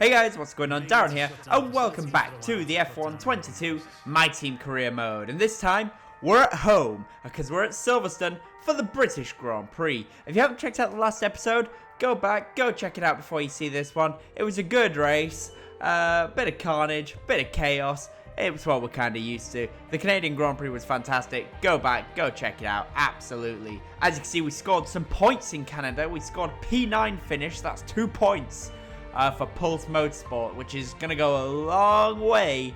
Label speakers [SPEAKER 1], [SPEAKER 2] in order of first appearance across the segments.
[SPEAKER 1] Hey guys, what's going on? Darren here, and welcome back to the F1 22 My Team Career Mode. And this time, we're at home, because we're at Silverstone for the British Grand Prix. If you haven't checked out the last episode, go back, go check it out before you see this one. It was a good race, bit of carnage, bit of chaos. It was what we're kind of used to. The Canadian Grand Prix was fantastic. Go back, go check it out. Absolutely. As you can see, we scored some points in Canada. We scored P9 finish. That's 2 points for Pulse Motorsport, which is going to go a long way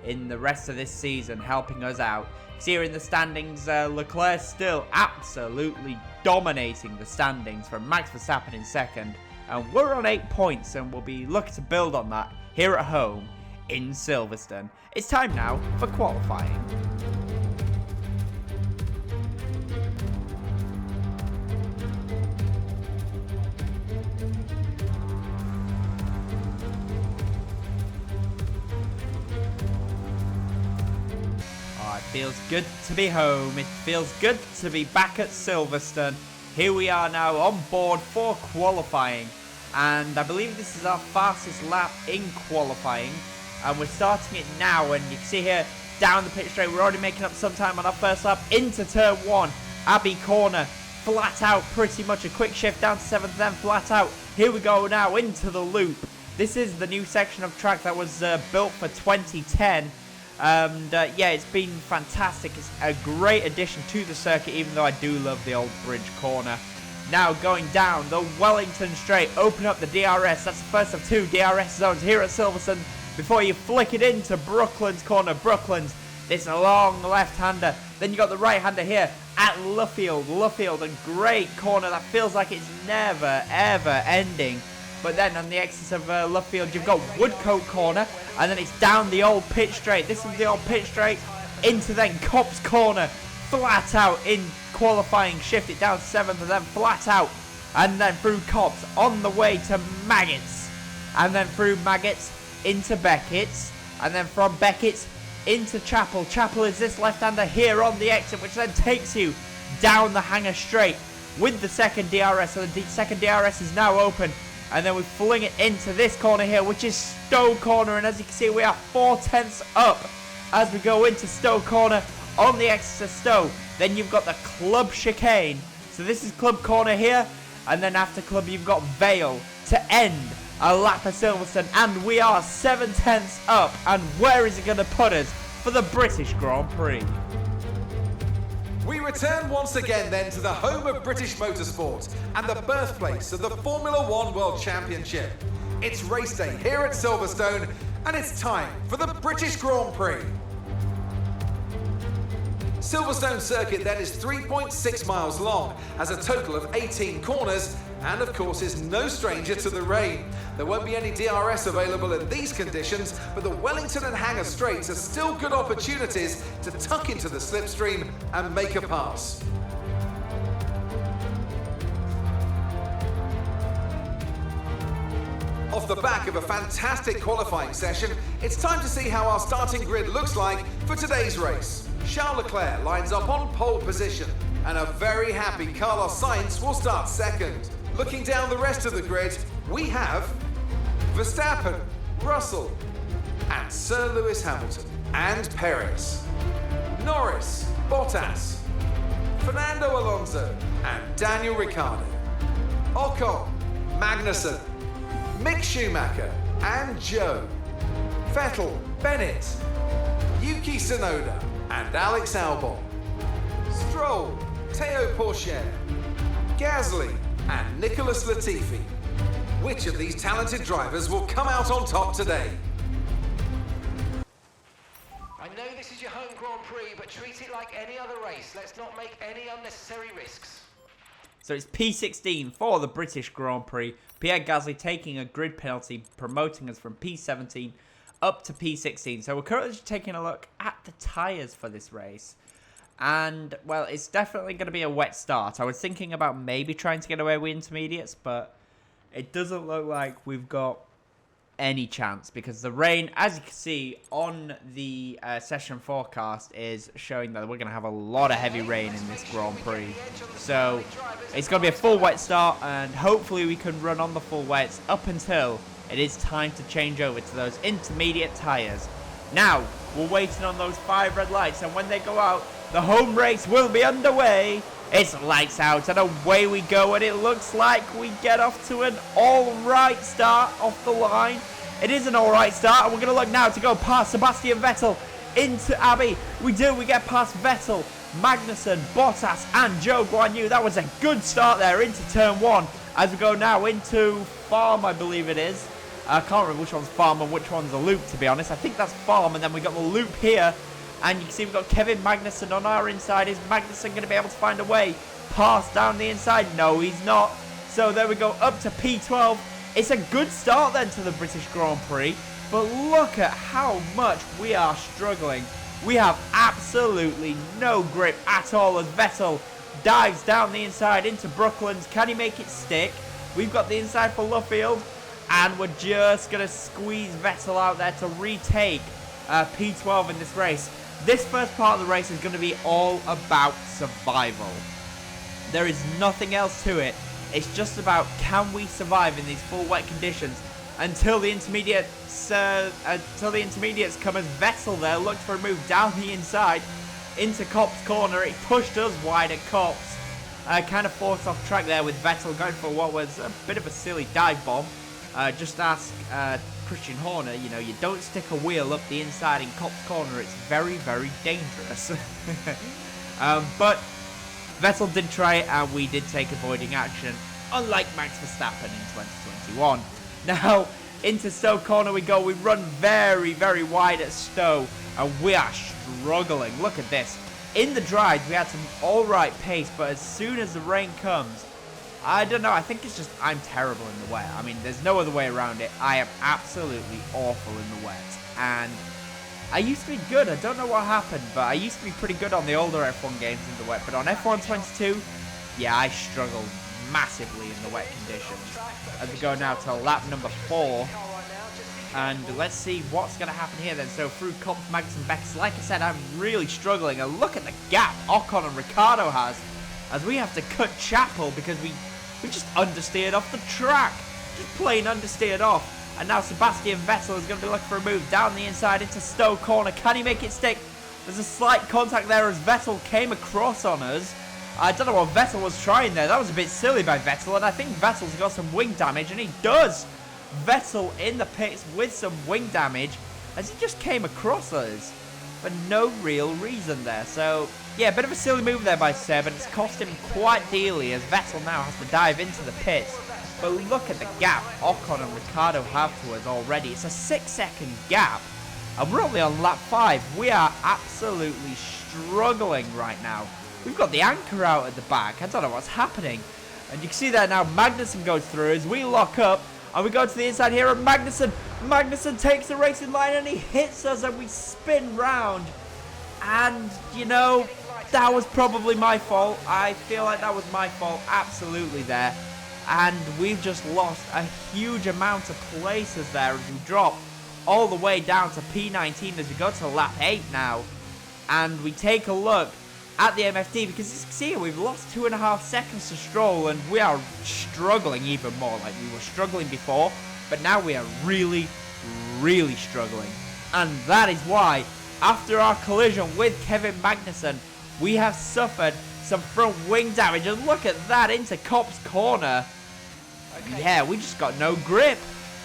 [SPEAKER 1] in the rest of this season, helping us out. See here in the standings, Leclerc still absolutely dominating the standings from Max Verstappen in second. And we're on 8 points, and we'll be looking to build on that here at home in Silverstone. It's time now for qualifying. Oh, it feels good to be home. It feels good to be back at Silverstone. Here we are now on board for qualifying. And I believe this is our fastest lap in qualifying. And we're starting it now, and you can see here down the pit straight, we're already making up some time on our first lap into turn 1. Abbey corner, flat out, pretty much a quick shift down to 7th, then flat out. Here we go now into the loop. This is the new section of track that was built for 2010. And yeah, it's been fantastic. It's a great addition to the circuit, even though I do love the old bridge corner. Now going down the Wellington straight, open up the DRS. That's the first of 2 DRS zones here at Silverstone before you flick it into Brooklands corner. Brooklands, this long left-hander. Then you got the right-hander here at Luffield. Luffield, a great corner that feels like it's never, ever ending. But then on the exit of Luffield, you've got Woodcote corner, and then it's down the old pit straight. This is the old pit straight into then Copse corner. Flat out in qualifying, shift it down 7th, and then flat out, and then through Copse on the way to Maggots, and then through Maggots into Beckett's, and then from Beckett's into Chapel. Chapel is this left-hander here on the exit, which then takes you down the hangar straight with the second DRS. So the second DRS is now open, and then we fling it into this corner here, which is Stowe corner, and as you can see, we are 4/10 up as we go into Stowe corner on the exit to Stowe. Then you've got the Club chicane, so this is Club corner here, and then after Club you've got Vale to end a lap of Silverstone, and we are 7/10 up. And where is it going to put us for the British Grand Prix?
[SPEAKER 2] We return once again then to the home of British motorsport and the birthplace of the Formula One World Championship. It's race day here at Silverstone, and it's time for the British Grand Prix. Silverstone circuit then is 3.6 miles long, has a total of 18 corners, and of course is no stranger to the rain. There won't be any DRS available in these conditions, but the Wellington and Hangar straights are still good opportunities to tuck into the slipstream and make a pass. Off the back of a fantastic qualifying session, it's time to see how our starting grid looks like for today's race. Charles Leclerc lines up on pole position, and a very happy Carlos Sainz will start second. Looking down the rest of the grid, we have Verstappen, Russell, and Sir Lewis Hamilton, and Perez, Norris, Bottas, Fernando Alonso, and Daniel Ricciardo, Ocon, Magnussen, Mick Schumacher, and Joe, Vettel, Bennett, Yuki Tsunoda, and Alex Albon, Stroll, Théo Pourchaire, Gasly, and Nicholas Latifi. Which of these talented drivers will come out on top today?
[SPEAKER 3] I know this is your home Grand Prix, but treat it like any other race. Let's not make any unnecessary risks.
[SPEAKER 1] So it's P16 for the British Grand Prix. Pierre Gasly taking a grid penalty, promoting us from P17 up to P16. So we're currently taking a look at the tyres for this race. And, well, it's definitely going to be a wet start. I was thinking about maybe trying to get away with intermediates, but it doesn't look like we've got any chance, because the rain, as you can see on the session forecast, is showing that we're going to have a lot of heavy rain in this Grand Prix. So it's going to be a full wet start, and hopefully we can run on the full wets up until it is time to change over to those intermediate tyres. Now, we're waiting on those 5 red lights, and when they go out, the home race will be underway. It's lights out, and away we go, and it looks like we get off to an alright start off the line. It is an alright start, and we're going to look now to go past Sebastian Vettel into Abbey. We get past Vettel, Magnussen, Bottas, and Zhou Guanyu. That was a good start there into turn 1, as we go now into Farm, I believe it is. I can't remember which one's Farm and which one's a loop, to be honest. I think that's Farm, and then we got the loop here. And you can see we've got Kevin Magnussen on our inside. Is Magnussen going to be able to find a way past down the inside? No, he's not. So there we go, up to P12. It's a good start then to the British Grand Prix. But look at how much we are struggling. We have absolutely no grip at all as Vettel dives down the inside into Brooklands. Can he make it stick? We've got the inside for Luffield. And we're just going to squeeze Vettel out there to retake P12 in this race. This first part of the race is going to be all about survival. There is nothing else to it. It's just about, can we survive in these full wet conditions until the intermediates come as Vettel there looked for a move down the inside into Copse corner. It pushed us wide at Copse. Kind of forced off track there with Vettel going for what was a bit of a silly dive bomb. Just ask Christian Horner, you know, you don't stick a wheel up the inside in Copse corner. It's very, very dangerous. But Vettel did try it, and we did take avoiding action, unlike Max Verstappen in 2021. Now, into Stowe corner we go. We run very, very wide at Stowe, and we are struggling. Look at this. In the drive, we had some alright pace, but as soon as the rain comes, I don't know, I think it's just I'm terrible in the wet. I mean, there's no other way around it. I am absolutely awful in the wet. And I used to be good. I don't know what happened, but I used to be pretty good on the older F1 games in the wet. But on F1 22, yeah, I struggled massively in the wet conditions. As we go now to lap number 4. And let's see what's going to happen here then. So through Copse, Magnussen, Bex, like I said, I'm really struggling. And look at the gap Ocon and Ricciardo has, as we have to cut Chapel because we just understeered off the track. Just plain understeered off. And now Sebastian Vettel is going to be looking for a move down the inside into Stowe corner. Can he make it stick? There's a slight contact there as Vettel came across on us. I don't know what Vettel was trying there. That was a bit silly by Vettel. And I think Vettel's got some wing damage. And he does. Vettel in the pits with some wing damage, as he just came across us for no real reason there. So, yeah, a bit of a silly move there by Seb, and it's cost him quite dearly as Vettel now has to dive into the pits. But look at the gap Ocon and Ricciardo have to us already. It's a 6-second gap, and we're only on lap 5. We are absolutely struggling right now. We've got the anchor out at the back. I don't know what's happening. And you can see there now Magnussen goes through as we lock up. And we go to the inside here, and Magnussen takes the racing line, and he hits us, and we spin round. And, you know, that was probably my fault. I feel like that was my fault, absolutely there. And we've just lost a huge amount of places there as we drop all the way down to P19 as we go to lap 8 now. And we take a look at the MFD, because as you can see here, we've lost 2.5 seconds to Stroll, and we are struggling even more. Like, we were struggling before, but now we are really, really struggling. And that is why, after our collision with Kevin Magnussen, we have suffered some front wing damage. And look at that, into Copse corner. Yeah, we just got no grip.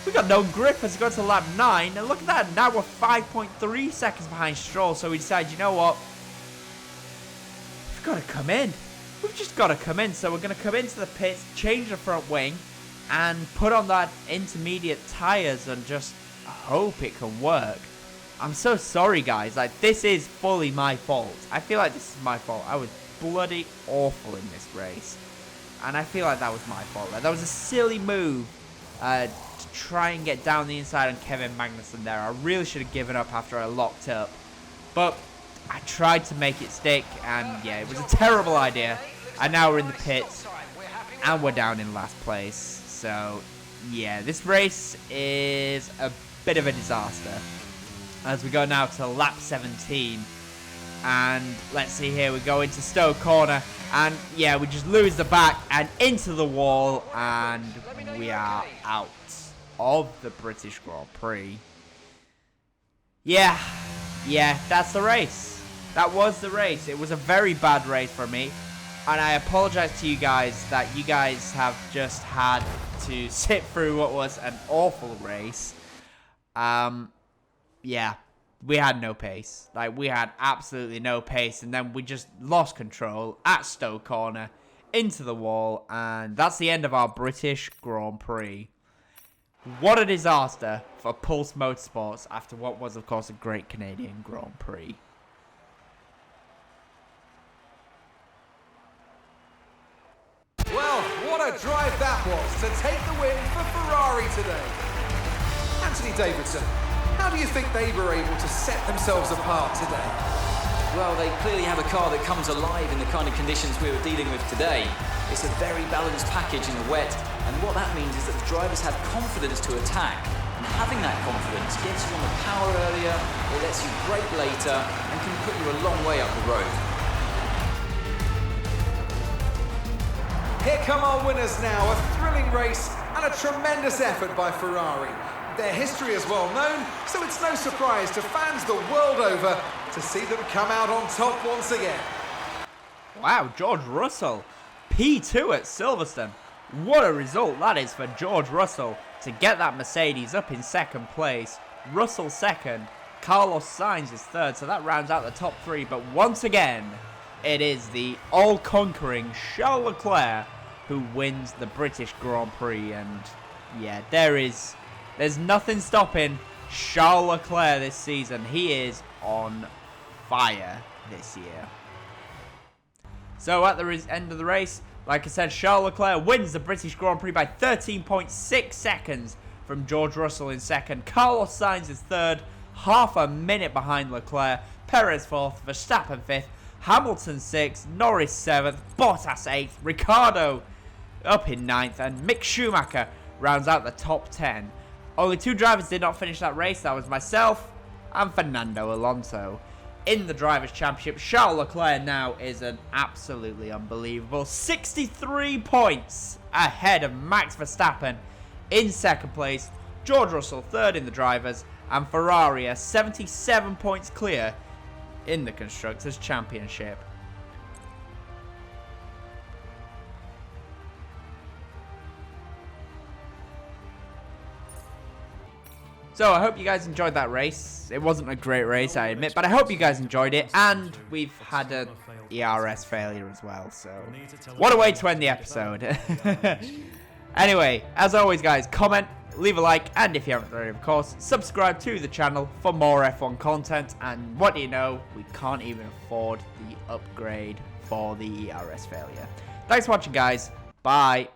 [SPEAKER 1] We got no grip as we go to lap 9. And look at that, now we're 5.3 seconds behind Stroll. So we decided, you know what? Got to come in. We've just got to come in. So we're going to come into the pits, change the front wing, and put on that intermediate tyres and just hope it can work. I'm so sorry, guys. Like, this is fully my fault. I feel like this is my fault. I was bloody awful in this race, and I feel like that was my fault. Like, that was a silly move to try and get down the inside on Kevin Magnussen there. I really should have given up after I locked up, but I tried to make it stick, and yeah, it was a terrible idea. And now we're in the pits, and we're down in last place. So, yeah, this race is a bit of a disaster. As we go now to lap 17, and let's see here, we go into Stowe corner, and yeah, we just lose the back and into the wall, and we are out. of the British Grand Prix. Yeah, that's the race. That was the race. It was a very bad race for me. And I apologize to you guys that you guys have just had to sit through what was an awful race. Yeah, we had no pace. Like, we had absolutely no pace. And then we just lost control at Stowe Corner, into the wall. And that's the end of our British Grand Prix. What a disaster for Pulse Motorsports after what was, of course, a great Canadian Grand Prix.
[SPEAKER 2] Well, what a drive that was to take the win for Ferrari today. Anthony Davidson, how do you think they were able to set themselves apart today?
[SPEAKER 4] Well, they clearly have a car that comes alive in the kind of conditions we were dealing with today. It's a very balanced package in the wet, and what that means is that the drivers have confidence to attack. And having that confidence gets you on the power earlier, it lets you brake later, and can put you a long way up the road.
[SPEAKER 2] Here come our winners now, a thrilling race and a tremendous effort by Ferrari. Their history is well known, so it's no surprise to fans the world over to see them come out on top once again.
[SPEAKER 1] Wow, George Russell, P2 at Silverstone. What a result that is for George Russell to get that Mercedes up in second place. Russell second, Carlos Sainz is third, so that rounds out the top three. But once again, it is the all-conquering Charles Leclerc who wins the British Grand Prix. And yeah, there's nothing stopping Charles Leclerc this season. He is on fire this year. So at the end of the race, like I said, Charles Leclerc wins the British Grand Prix by 13.6 seconds from George Russell in second. Carlos Sainz is third, half a minute behind Leclerc. Perez fourth, Verstappen fifth, Hamilton sixth, Norris seventh, Bottas eighth, Ricciardo up in ninth, and Mick Schumacher rounds out the top 10. Only two drivers did not finish that race. That was myself and Fernando Alonso. In the Drivers' Championship, Charles Leclerc now is an absolutely unbelievable 63 points ahead of Max Verstappen in second place, George Russell third in the Drivers, and Ferrari are 77 points clear in the Constructors' Championship. So I hope you guys enjoyed that race. It wasn't a great race, I admit, but I hope you guys enjoyed it. And we've had an ERS failure as well, so what a way to end the episode. Anyway, as always guys, comment, leave a like, and if you haven't already, of course, subscribe to the channel for more F1 content. And what do you know, we can't even afford the upgrade for the ERS failure. Thanks for watching guys, bye.